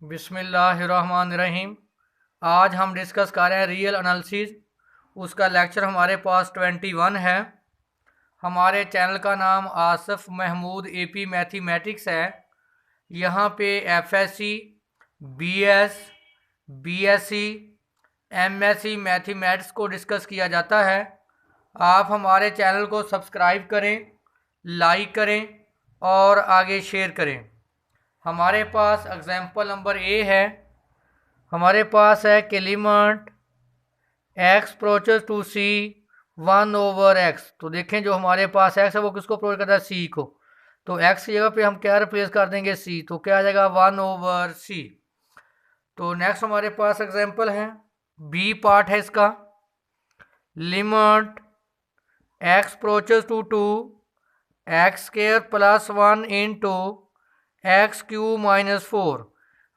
बिस्मिल्लाहिर्रहमानिर्रहीम। आज हम डिस्कस कर रहे हैं रियल एनालिसिस। उसका लेक्चर हमारे पास 21 है। हमारे चैनल का नाम आसिफ महमूद एपी मैथमेटिक्स है। यहाँ पे FSc, BS, BSc, MSc mathematics को डिस्कस किया जाता है। आप हमारे चैनल को सब्सक्राइब करें, लाइक करें और आगे शेयर करें। हमारे पास एग्जाम्पल नंबर ए है। हमारे पास है कि limit x approaches to c 1/x। तो देखें जो हमारे पास एक्स है वो किसको अप्रोच करता है, सी को। तो एक्स की जगह पे हम क्या रिप्लेस कर देंगे, सी। तो क्या आ जाएगा 1/c। तो नेक्स्ट हमारे पास एग्जाम्पल है, बी पार्ट है इसका। Limit x approaches to 2x² + 1 into x³ - 4।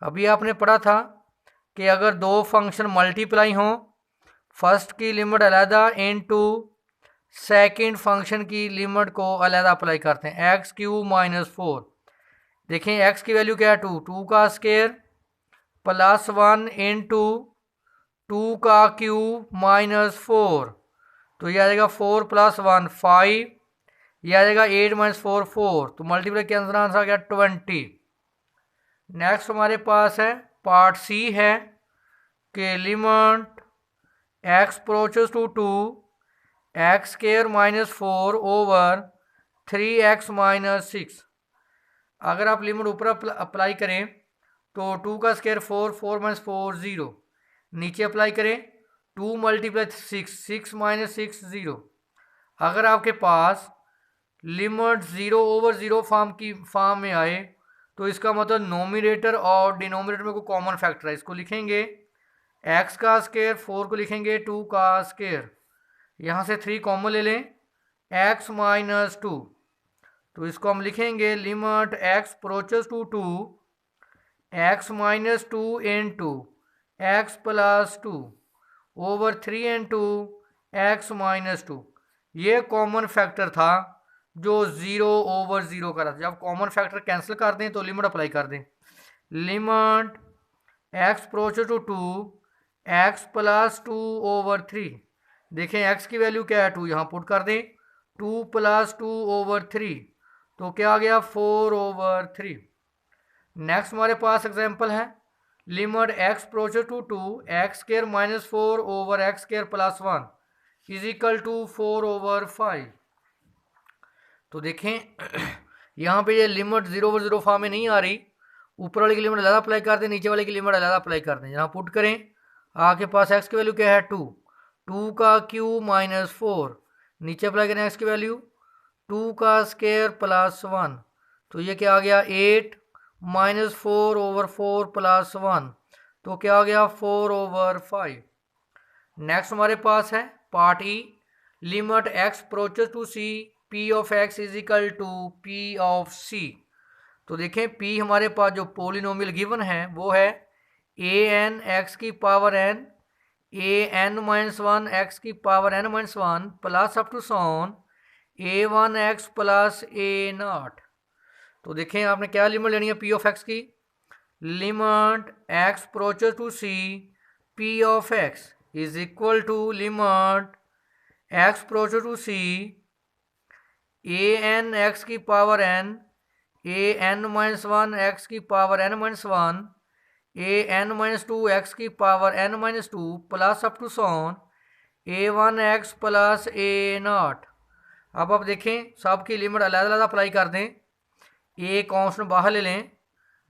अभी आपने पढ़ा था कि अगर दो फंक्शन मल्टीप्लाई हों, फर्स्ट की लिमिट अलहदा इनटू सेकंड फंक्शन की लिमिट को अलहदा अप्लाई करते हैं, x³ - 4। देखें x की वैल्यू क्या है, 2 का स्क्वायर + 1 इंटू 2 का क्यूब - 4। तो यह आ जाएगा 4 + 1 5। यह आ जाएगा 8 - 4 4। तो मल्टीप्लाई के आंसर आ गया 20। नेक्स्ट हमारे पास है पार्ट सी है कि limit x approaches to 2x² - 4/3x - 6। अगर आप लिमिट ऊपर अप्लाई करें तो 2 का स्क्वायर 4, 4 - 4 0। नीचे अप्लाई करें 2 × 6, 6 - 6 0। अगर आपके पास लिमिट 0/0 फॉर्म में आए तो इसका मतलब नोमिनेटर और डिनोमिनेटर में कोई कॉमन फैक्टर है। इसको लिखेंगे x का स्क्वायर, 4 को लिखेंगे 2 का स्क्वायर। यहाँ से 3 कॉमन ले लें, x - 2। तो इसको हम लिखेंगे limit x approaches to 2x - 2 into x + 2/3 into x - 2। ये कॉमन फैक्टर था जो 0/0 का था। जब कॉमन फैक्टर कैंसिल कर दें तो लिमिट अप्लाई कर दें। Limit x approaches to 2x + 2/3। देखें x की वैल्यू क्या है, 2। यहाँ पुट कर दें 2 + 2/3। तो क्या आ गया 4/3। नेक्स्ट हमारे पास एग्जांपल है, limit x approaches to 2x² - 4/x² + 1 = 4/5। तो देखें यहाँ पे ये लिमिट 0/0 फॉर्म में नहीं आ रही। ऊपर वाले की लिमिट अलग अप्लाई कर दें, नीचे वाले की लिमिट अलग अप्लाई कर दें। यहाँ पुट करें, आपके पास x की वैल्यू क्या है, 2। 2 का क्यूब - 4। नीचे अप्लाई करें x की वैल्यू 2 का स्क्वायर + 1। तो ये क्या आ गया 8 - 4/4 + 1। तो क्या आ गया 4/5। नेक्स्ट हमारे पास है part E, limit x approaches to c p(x) = p(c). तो देखें p हमारे पास जो पोलिनोमियल गिवन है वो है an x⁴n an - 1 x⁴n - 1 + up to so on a1x + a0। तो देखें आपने क्या लिमिट लेनी है p(x) की। Limit x approaches to c p(x) = limit x approaches to c an x⁴n an - 1 x⁴n - 1 an - 2 x⁴n - 2 + up to so on a1x + a0। अब आप देखें सब की लिमिट अलग अलग अप्लाई कर दें। ए कॉन्स्टेंट बाहर ले लें,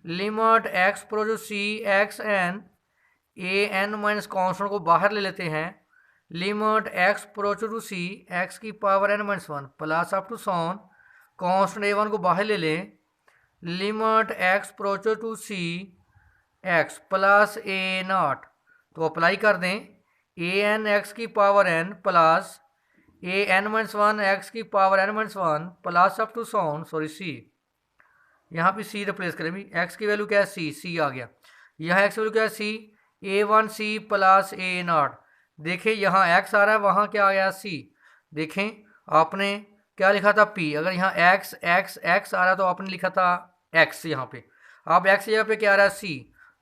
limit x approaches c xn an minus constant को बाहर ले लेते हैं। Limit x approaches to c x⁴n - 1 + up to so on constant a1 को बाहर ले लें। Limit x approaches to c x + a0। तो अप्लाई कर दें an x⁴n + an - 1 x⁴n - 1 + up to so on c। यहाँ पे c रिप्लेस करें भी, x की वैल्यू क्या है c आ गया। यहाँ x की वैल्यू क्या है c, a1c + a0। देखें यहाँ x आ रहा है, वहाँ क्या आ गया c। देखें आपने क्या लिखा था p, अगर यहाँ x x x आ रहा तो आपने लिखा था x। यहाँ पे आप x की जगह पे क्या आ रहा है c।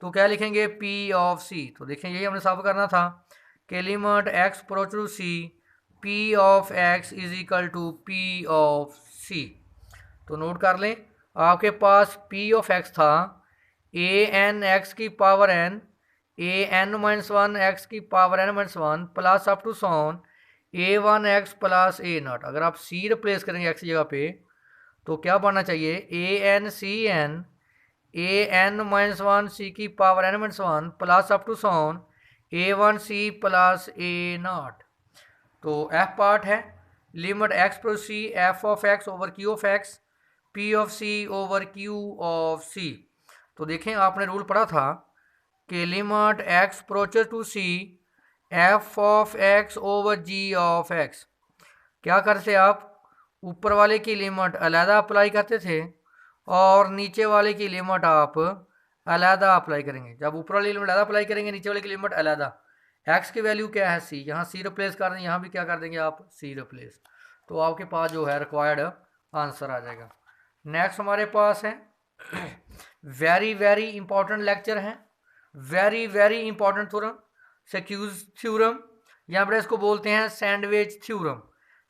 तो क्या लिखेंगे पी ऑफ सी। तो देखें यही हमने साबित करना था कि limit x approach to C P of x is equal to P of C. तो नोट कर लें, आपके पास पी ऑफ एक्स था ए एन एक्स की power N A N minus one X की power N minus one plus up to so on A one X plus A naught. अगर आप सी replace करेंगे एक्स की जगह पे तो क्या बनना चाहिए A N C N A N minus one C की power N minus one plus up to so on A one C plus A naught. तो एफ पार्ट है limit X plus C F of X over Q of X P of C over Q of C. तो देखें आपने rule पढ़ा था कि limit x approaches to C F of X over G of X. क्या करते आप, ऊपर वाले की लिमिट अलहदा अप्लाई करते थे और नीचे वाले की लिमिट आप अलहदा अप्लाई करेंगे। जब ऊपर वाली लिमिट अलहदा अप्लाई करेंगे, नीचे वाले की लिमिट अलहदा। एक्स की वैल्यू क्या है सी, यहाँ सी रिप्लेस कर दें, यहाँ भी क्या कर देंगे आप सी रिप्लेस। तो आपके पास जो है रिक्वायर्ड आंसर आ जाएगा। नेक्स्ट हमारे पास है वेरी वेरी इंपॉर्टेंट लेक्चर है, very very important theorem, squeeze theorem, यहाँ पर इसको बोलते हैं सैंडविच थ्योरम।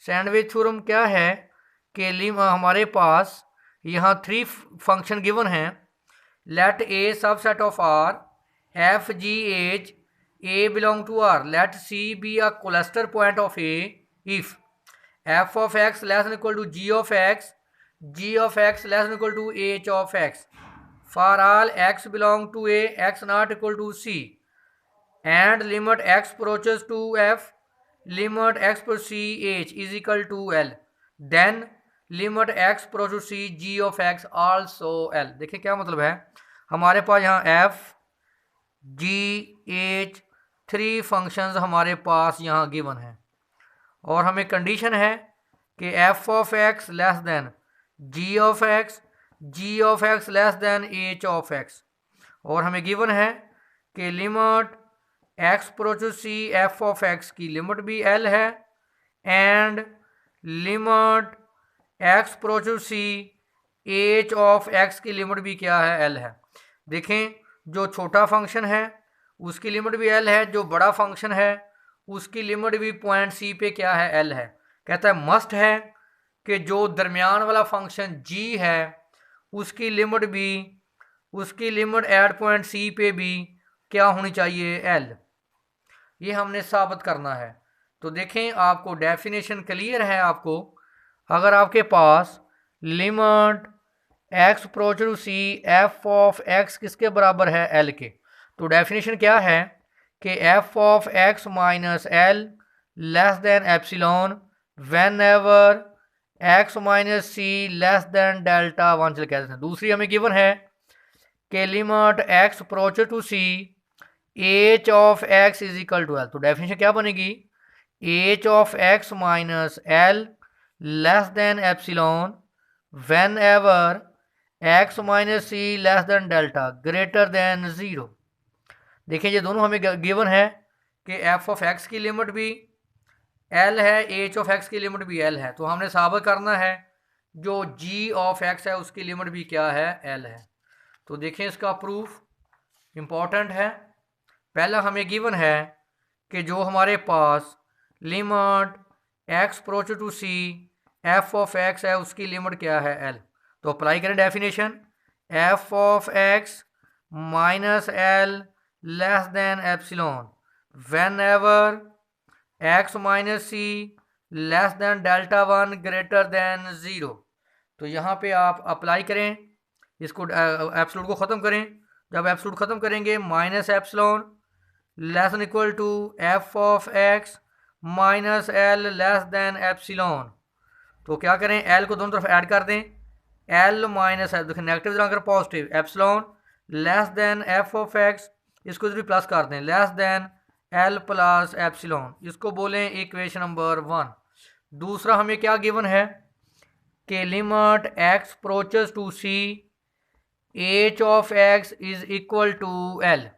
सैंडविच थ्योरम क्या है कि हमारे पास यहाँ थ्री फंक्शन गिवन हैं। Let A subset of R F G H A belong to R, let C be a cluster point of A if F of x less than equal to G of x, ji of x less than equal to H of X, for all X belong to A X not equal to C, and limit x approaches to F limit X पर C H is equal to L, then limit x approach to C G of X also L. देखिए क्या मतलब है, हमारे पास यहाँ F G H three functions हमारे पास यहाँ गिवन है और हमें कंडीशन है कि f of x less than g of x, ji of x less than h of x, और हमें गिवन है कि limit x approach to C F of x की लिमिट भी एल है and limit x approach to c h of x की limit भी क्या है एल है। देखें जो छोटा फंक्शन है उसकी लिमिट भी एल है, जो बड़ा फंक्शन है उसकी लिमिट भी पॉइंट सी पे क्या है एल है। कहता है मस्ट है कि जो दरमियान वाला फंक्शन जी है उसकी लिमिट भी, उसकी लिमिट एट पॉइंट सी पे भी क्या होनी चाहिए एल। ये हमने साबित करना है। तो देखें आपको डेफिनेशन क्लियर है आपको, अगर आपके पास limit x approach to C F of X किसके बराबर है एल के, तो डेफिनेशन क्या है कि f of x minus L less than epsilon whenever x minus C less than delta one चल कहते हैं। दूसरी हमें गिवन है कि limit x approach to c h of x is equal to L. तो डेफिनेशन क्या बनेगी, h of x minus L less than epsilon whenever x minus C less than delta greater than zero. देखिए ये दोनों हमें given है कि f of x की लिमिट भी एल है, एच ऑफ एक्स की लिमिट भी एल है। तो हमने साबित करना है जो जी ऑफ एक्स है उसकी लिमिट भी क्या है एल है। तो देखें इसका प्रूफ इम्पॉर्टेंट है। पहला हमें गिवन है कि जो हमारे पास limit x approach to C F of X है उसकी लिमिट क्या है एल। तो अप्लाई करें definition, F of x minus L less than epsilon whenever x minus C less than delta one greater than zero. तो यहाँ पे आप अप्लाई करें, इसको एप्सिलॉन को ख़त्म करें। जब एप्सिलॉन ख़त्म करेंगे minus epsilon less than equal to f of x minus L less than epsilon. तो क्या करें, एल को दोनों तरफ ऐड कर दें, एल माइनस एल, देखिए नेगेटिव अगर positive, epsilon less than f of x, इसको भी प्लस कर दें less than L plus epsilon, इसको बोलें इक्वेशन नंबर 1। दूसरा हमें क्या गिवन है कि limit x approaches to c h of x is equal to L.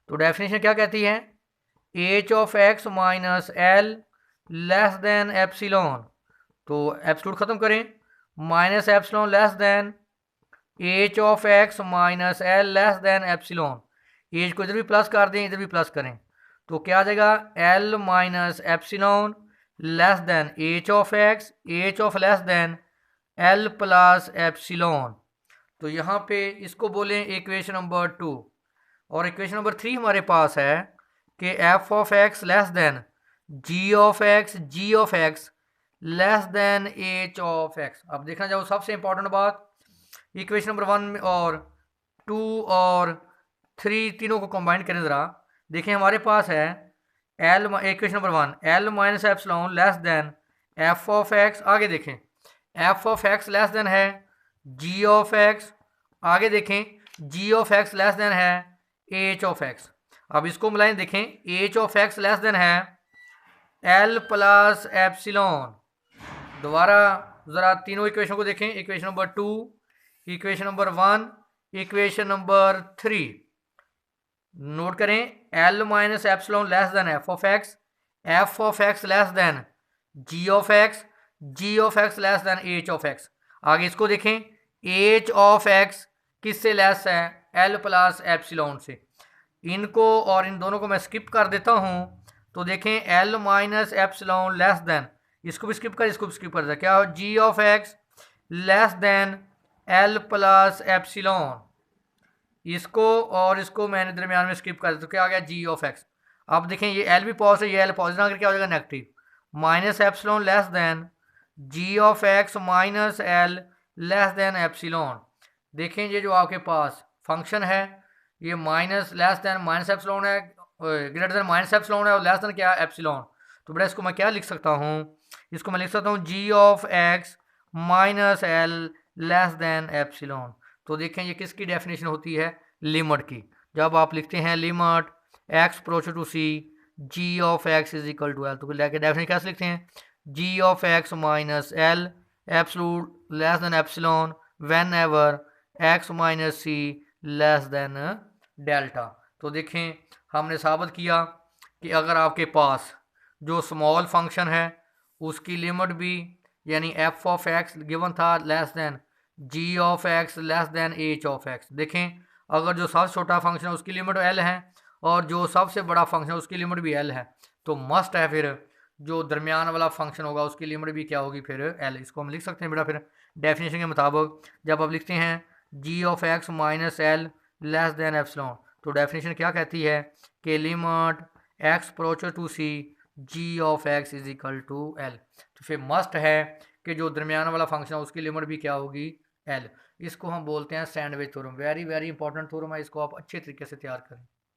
तो डेफिनेशन क्या कहती है, h of x minus L less than epsilon. तो एब्सोल्यूट ख़त्म करें, minus epsilon less than h of x minus L less than epsilon. एज को इधर भी प्लस कर दें, इधर भी प्लस करें, तो क्या आ जाएगा, L minus epsilon less than h of x, H of less than L plus epsilon. तो यहाँ पे इसको बोलें इक्वेशन नंबर 2। और इक्वेशन नंबर 3 हमारे पास है कि f of x less than g of x, ji of x less than h of x. अब देखना चाहो सबसे इंपॉर्टेंट बात, इक्वेशन नंबर 1 और 2 और 3 तीनों को कंबाइन करें ज़रा, देखें हमारे पास है L, equation number 1 L minus epsilon less than f of x, आगे देखें F of x less then है जी ऑफ एक्स, आगे देखें जी ऑफ एक्स लेस देन है एच ऑफ एक्स। अब इसको मिलाएं, देखें h of x less then है एल प्लस एप्सिलॉन। दोबारा ज़रा तीनों इक्वेशन को देखें, equation number 2, equation number 1, equation number 3। Note करें L minus epsilon less than f of x less than g of x, ji of x less than h of x. आगे इसको देखें h of x किससे less है, l plus epsilon से। इनको और इन दोनों को मैं स्किप कर देता हूँ, तो देखें L minus epsilon less then, इसको भी स्किप कर, इसको भी स्किप कर दिया, क्या हो G of x less than L plus epsilon. इसको और इसको मैंने दरमियान में स्किप कर दिया, तो क्या आ गया जी ऑफ एक्स। अब देखें ये एल भी पॉजिटिव, ये एल पॉजिटिव, अगर क्या हो जाएगा negative, minus epsilon less than g of x minus L less than epsilon. देखें ये जो आपके पास फंक्शन है ये minus less than minus epsilon है, ग्रेटर देन माइनस एप्सिलॉन है, और लेस देन क्या है एप्सिलॉन। तो बेटा इसको मैं क्या लिख सकता हूँ, इसको मैं लिख सकता हूँ G of x minus L less than epsilon. तो देखें ये किसकी डेफिनेशन होती है, लिमिट की। जब आप लिखते हैं limit x approach to C G of x is equal to L, तो डेफिनेशन कैसे लिखते हैं, G of x minus L absolute less than epsilon whenever x minus C less than delta. तो देखें हमने साबित किया कि अगर आपके पास जो स्मॉल फंक्शन है उसकी लिमिट भी, यानी एफ ऑफ एक्स गिवन था less than g of x less than h of x. देखें अगर जो सबसे छोटा फंक्शन है उसकी लिमिट एल है और जो सबसे बड़ा फंक्शन है उसकी लिमिट भी एल है, तो मस्ट है फिर जो दरमियान वाला फंक्शन होगा उसकी लिमिट भी क्या होगी फिर एल। इसको हम लिख सकते हैं बेटा फिर डेफिनेशन के मुताबिक, जब आप लिखते हैं G of x minus L less than epsilon, तो डेफिनेशन क्या कहती है कि limit x approach to C G of x is equal to L. तो फिर मस्ट है कि जो दरमियान वाला फंक्शन है उसकी लिमिट भी क्या होगी एल। इसको हम बोलते हैं sandwich theorem. Very very important theorem है, इसको आप अच्छे तरीके से तैयार करें।